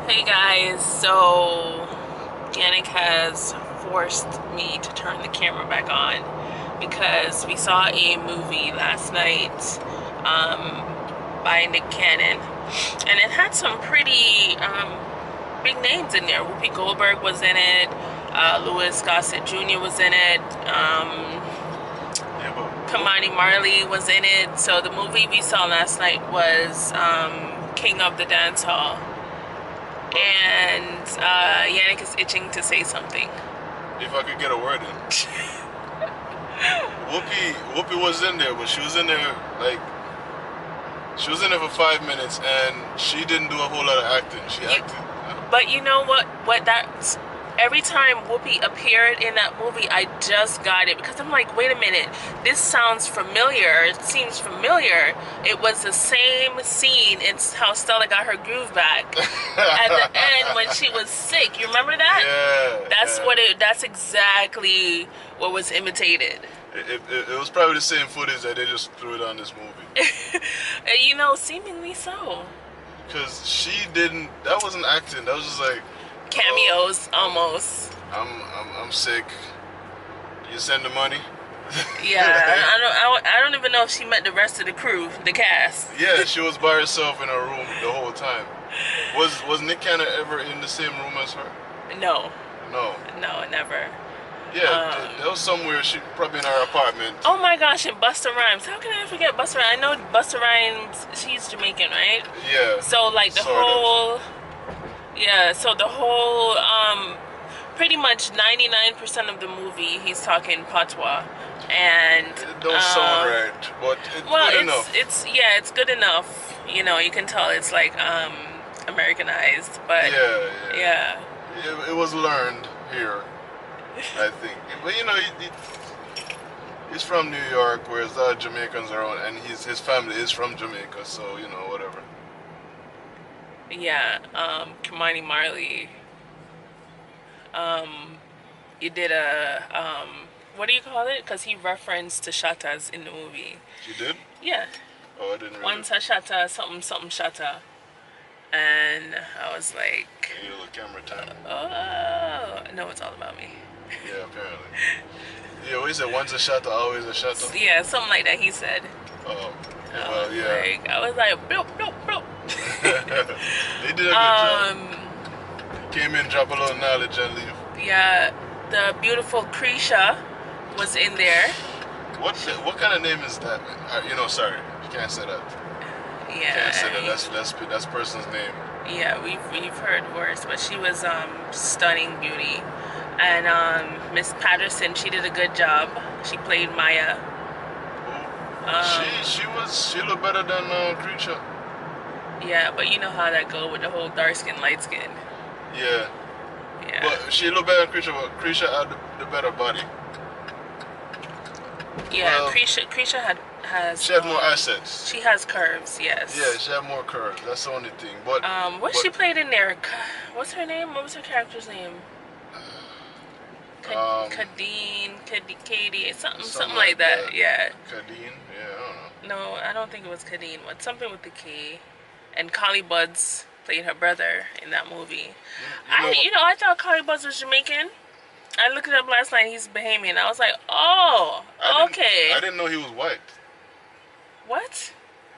Hey guys, so Yannick has forced me to turn the camera back on because we saw a movie last night by Nick Canon, and it had some pretty big names in there. Whoopi Goldberg was in it, Louis Gossett Jr. was in it, Kamani Marley was in it. So the movie we saw last night was King of the Dancehall. And Yannick is itching to say something. If I could get a word in. Whoopi was in there, but she was in there for 5 minutes, and she didn't do a whole lot of acting. She acted. But you know what? Every time Whoopi appeared in that movie, I just got it because I'm like, wait a minute, this sounds familiar. It seems familiar. It was the same scene in how Stella got her groove back at the end when she was sick. You remember that? Yeah. That's exactly what was imitated. It was probably the same footage that they just threw it on this movie. Seemingly so. Because she didn't. That wasn't acting. That was just like Cameos, almost. I'm sick. You send the money. Yeah, I don't even know if she met the rest of the crew, the cast. Yeah, she was by herself in her room the whole time. Was Nick Canon ever in the same room as her? No, No. never. Yeah, that was somewhere. She probably in her apartment. Oh my gosh, and Busta Rhymes. How can I forget Busta Rhymes? I know Busta Rhymes. She's Jamaican, right? Yeah. So like the whole pretty much 99% of the movie he's talking patois, and It don't sound right, but it's good enough. It's good enough. You can tell it's like Americanized, but yeah. It was learned here, I think. But he's from New York, whereas the other Jamaicans are on, and his family is from Jamaica, so whatever. Yeah, Kamani Marley. You did what do you call it? Because he referenced to Shatas in the movie. You did? Yeah. Oh, I didn't really. Once a Shata, something Shata. And I was like, You need a little camera time. oh, no, it's all about me. Yeah, apparently. Yeah, what he said, once a shot, always a shot. Yeah, something like that he said. Oh, well, yeah. I was like, bloop, bloop, bloop. They did a good job. Came in, drop a little knowledge and leave. Yeah, the beautiful Krisha was in there. What kind of name is that, man? Sorry, you can't say that. Yeah, You can't say that. That's person's name. Yeah, we've heard worse, but she was stunning beauty. And Miss Patterson, she did a good job. She played Maya. She looked better than Creature. Yeah, but you know how that go with the whole dark skin, light skin. Yeah. Yeah. But she looked better than Creature, but Creature had the better body. Yeah, well, Krisha has. She had more assets. She has curves, yes. Yeah, she had more curves. That's the only thing. But she played in there? What's her name? What was her character's name? Katie, something like that. Yeah. Kadeen? Yeah, I don't know. No, I don't think it was Kadeen, but something with the K. And Collie Buddz played her brother in that movie. I thought Collie Buddz was Jamaican. I looked it up last night. He's Bahamian. I was like, oh, okay. I didn't know he was white. What?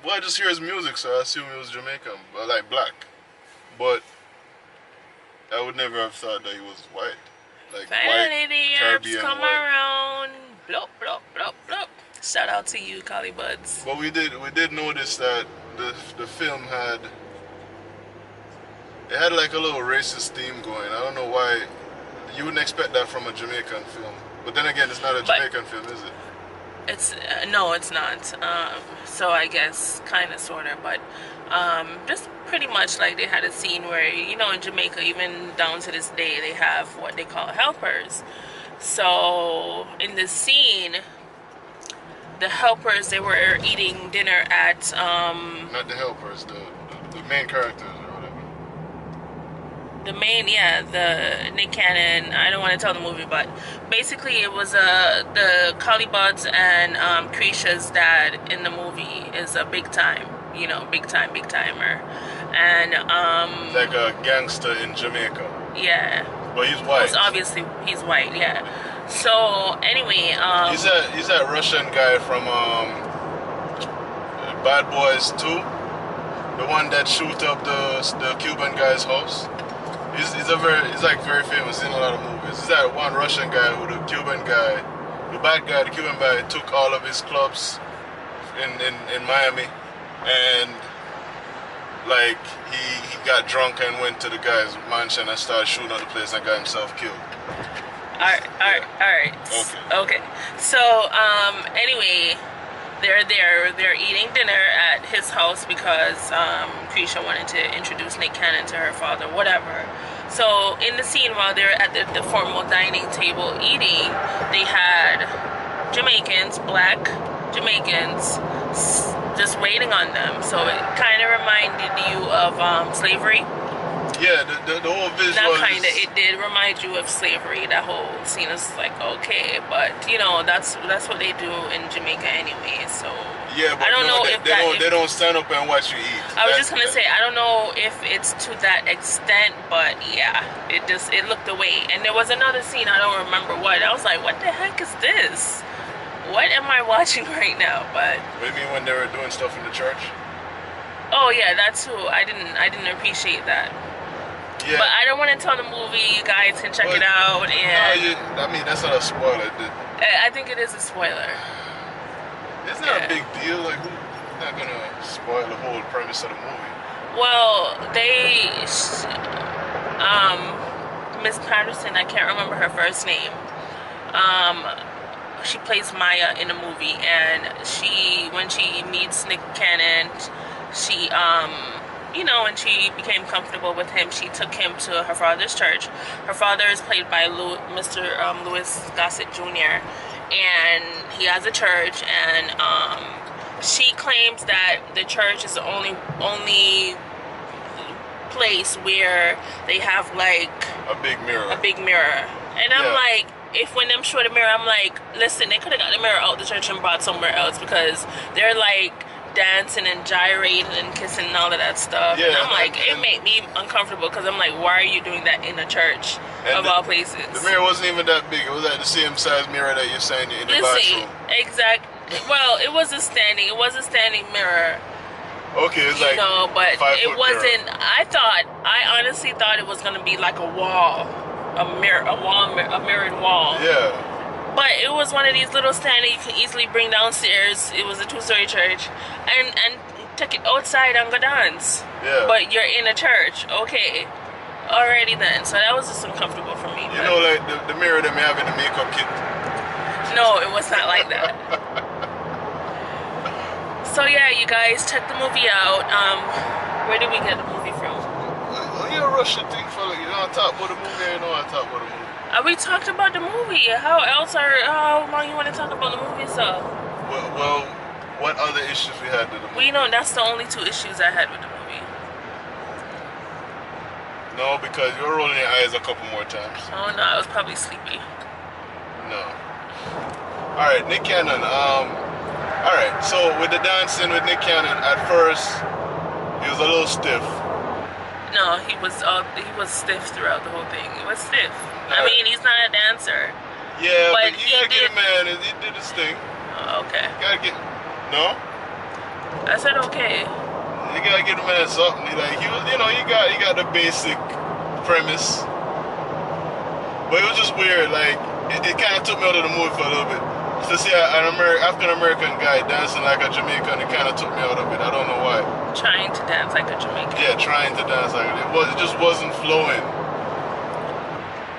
Well, I just hear his music, so I assume he was Jamaican, like black. But I would never have thought that he was white. Like Finally, the herbs come white. around. Blop, blop, blop, blop. Shout out to you, Collie Buddz. But we did notice that the film had like a little racist theme going. I don't know why. You wouldn't expect that from a Jamaican film. But then again, it's not a Jamaican film, is it? No, it's not. So I guess kind of, sort of, but just pretty much like they had a scene where, in Jamaica, even down to this day, they have what they call helpers. So in this scene, the helpers, they were eating dinner at... Not the helpers, the main characters. The main, the Nick Canon, I don't want to tell the movie, but basically it was the Collie Buddz and Krisha's dad in the movie is a big timer. and Like a gangster in Jamaica. yeah. But he's white. Most obviously, he's white. Yeah. So anyway, He's that Russian guy from Bad Boys 2, the one that shoot up the Cuban guy's house. He's like very famous in a lot of movies. He's that one Russian guy who the bad guy, the Cuban guy took all of his clubs in Miami, and like he got drunk and went to the guy's mansion and started shooting at the place and got himself killed. all right. Okay. So anyway, they're eating dinner at his house because Krisha wanted to introduce Nick Canon to her father, whatever. So in the scene while they're at the formal dining table eating, they had Jamaicans, black Jamaicans, just waiting on them. So it kind of reminded you of slavery. Yeah, the whole visual. Not kind of. It did remind you of slavery. That whole scene is like okay, but you know that's what they do in Jamaica anyway. So yeah, but I don't know if they don't stand up and watch you eat. I was just gonna say I don't know if it's to that extent, but yeah, it looked away. And there was another scene I don't remember what. I was like, what the heck is this? What am I watching right now? But maybe when they were doing stuff in the church. Oh yeah, that too. I didn't appreciate that. Yeah. But I don't want to tell the movie. You guys can check it out. And no, I mean, that's not a spoiler. I think it is a spoiler. It's not a big deal. Like, who's not going to spoil the whole premise of the movie? Well, Miss Patterson, I can't remember her first name. She plays Maya in the movie. And when she meets Nick Canon, she, when she became comfortable with him, she took him to her father's church. Her father is played by Mr. Louis Gossett Jr. And he has a church, and she claims that the church is the only place where they have like a big mirror. And I'm like, if when them show the mirror, I'm like, listen, they could have got the mirror out the church and brought somewhere else, because they're like dancing and gyrating and kissing and all of that stuff. Yeah, and I'm like, it made me uncomfortable, because I'm like, why are you doing that in a church of all places? The mirror wasn't even that big. It was like the same size mirror that you're saying in the bathroom. Exactly. Well, it was a standing mirror. Okay, it's like but it wasn't. Mirror. I honestly thought it was gonna be like a wall, a mirrored wall. Yeah. But it was one of these little standing you can easily bring downstairs. It was a 2-story church, and take it outside and go dance. Yeah. But you're in a church, okay? Alrighty then. So that was just uncomfortable for me. You know, like the mirror that we have in the makeup kit. No, it was not like that. So yeah, you guys check the movie out. Where did we get the movie from? Well, you're a Russian thing, fella. You know I talk about the movie. You know I talk about the movie. We talked about the movie. How long you want to talk about the movie, so? Well, what other issues we had with the movie? Well, you know, that's the only 2 issues I had with the movie. No, because you were rolling your eyes a couple more times. Oh no, I was probably sleepy. No. All right, Nick Canon. All right, so with the dancing with Nick Canon, at first he was a little stiff. No, he was stiff throughout the whole thing. It was stiff. I mean, he's not a dancer. Yeah, but you gotta get a man. He did his thing. Okay. You gotta get. No. I said okay. You gotta get a man something. He was, he got the basic premise, but it was just weird. Like it kind of took me out of the movie for a little bit. To see an African American guy dancing like a Jamaican, it kind of took me out of it. I don't know why. Trying to dance like a Jamaican. Yeah, trying to dance like it. It just wasn't flowing.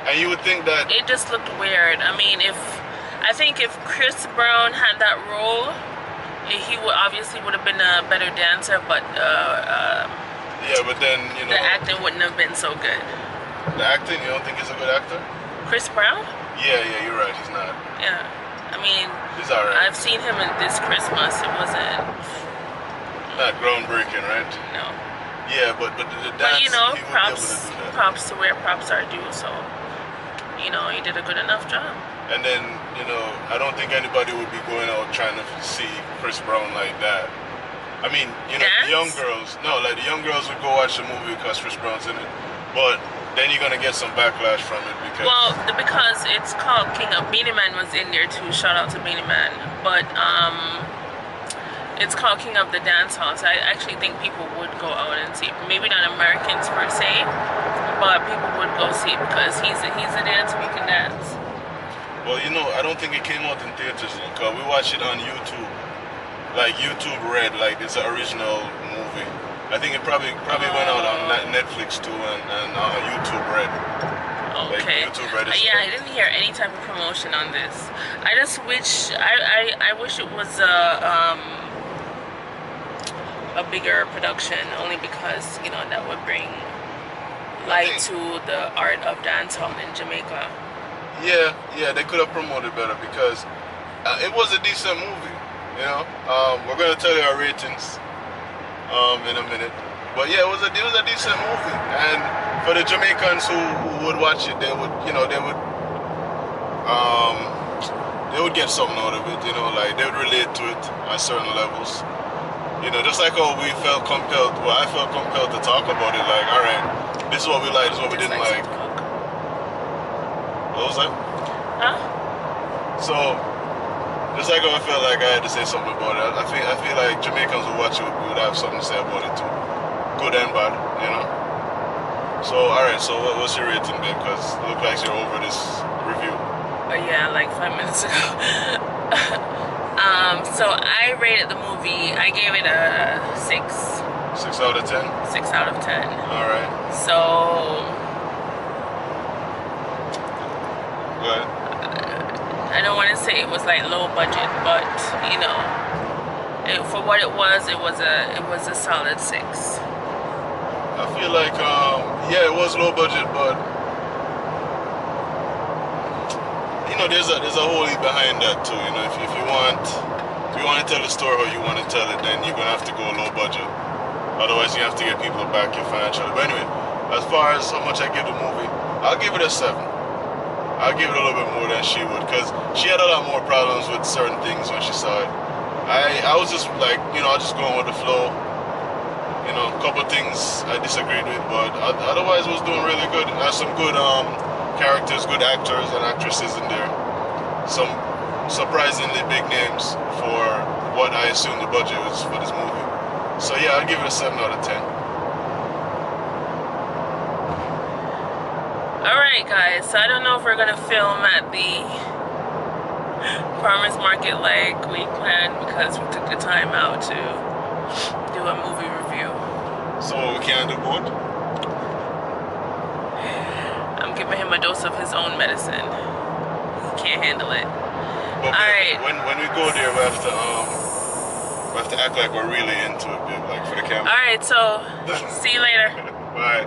And you would think that it just looked weird. I mean, I think if Chris Brown had that role, he would have been a better dancer. But yeah, but then the acting wouldn't have been so good. The acting, you don't think he's a good actor? Chris Brown? Yeah, you're right. He's not. Yeah. I mean, he's alright. I've seen him in This Christmas. It wasn't not groundbreaking, right? No. Yeah, but the dance. But props to where props are due. So, he did a good enough job. And then, I don't think anybody would be going out trying to see Chris Brown like that. I mean, you know, the young Dance? girls. No, like the young girls would go watch the movie because Chris Brown's in it, but then you're gonna get some backlash from it because Well, because it's called King of Beanie Man was in there too. Shout out to Beanie Man. But it's called King of the Dancehall. So I actually think people would go out and see it. Maybe not Americans per se, but people would go see it because he's a dancer who can dance. well, you know, I don't think it came out in theaters because we watched it on YouTube, like YouTube Red, like it's an original movie. I think it probably went out on Netflix too and YouTube Red. Like Okay. YouTube Red is Yeah, I didn't hear any type of promotion on this. I just wish I wish it was a bigger production, only because you know that would bring light to the art of dancehall in Jamaica. yeah, they could have promoted better because it was a decent movie. You know, we're gonna tell you our ratings in a minute, but yeah, it was a decent movie, and for the Jamaicans who would watch it, they would, you know, um, they would get something out of it. You know, like they would relate to it at certain levels. You know, just like how we felt compelled. Well, I felt compelled to talk about it. Like, all right, this is what we liked, this is what we Just didn't like like. some cook. What was that? Huh? So, just like how I felt like I had to say something about it, I feel like Jamaicans who watch it would have something to say about it too, good and bad, you know. So, all right. So, what's your rating, babe? Because it looks like you're over this review. Yeah, like 5 minutes ago. So I rated the movie. I gave it a 6. 6 out of 10. 6 out of 10. All right. So Go ahead. I don't want to say it was like low budget, but you know, for what it was a solid 6. I feel like, yeah, it was low budget, but you know, there's a whole heap behind that too. You know, if you want to tell the story how you want to tell it, then you're gonna have to go low budget. Otherwise, you have to get people to back you financially. But anyway, as far as how much I give the movie, I'll give it a 7. I'll give it a little bit more than she would, because she had a lot more problems with certain things when she saw it. I was just like, you know, I was just going with the flow. You know, a couple things I disagreed with, but otherwise it was doing really good. It has some good characters, good actors and actresses in there. Some surprisingly big names for what I assumed the budget was for this movie. So yeah, I'll give it a 7 out of 10. Alright guys, so I don't know if we're gonna film at the farmers market like we planned because we took the time out to do a movie review. So we can't do both? I'm giving him a dose of his own medicine. He can't handle it. But Alright. when we go there, we have to act like we're really into it, babe, like for the camera. Alright, so see you later. Bye.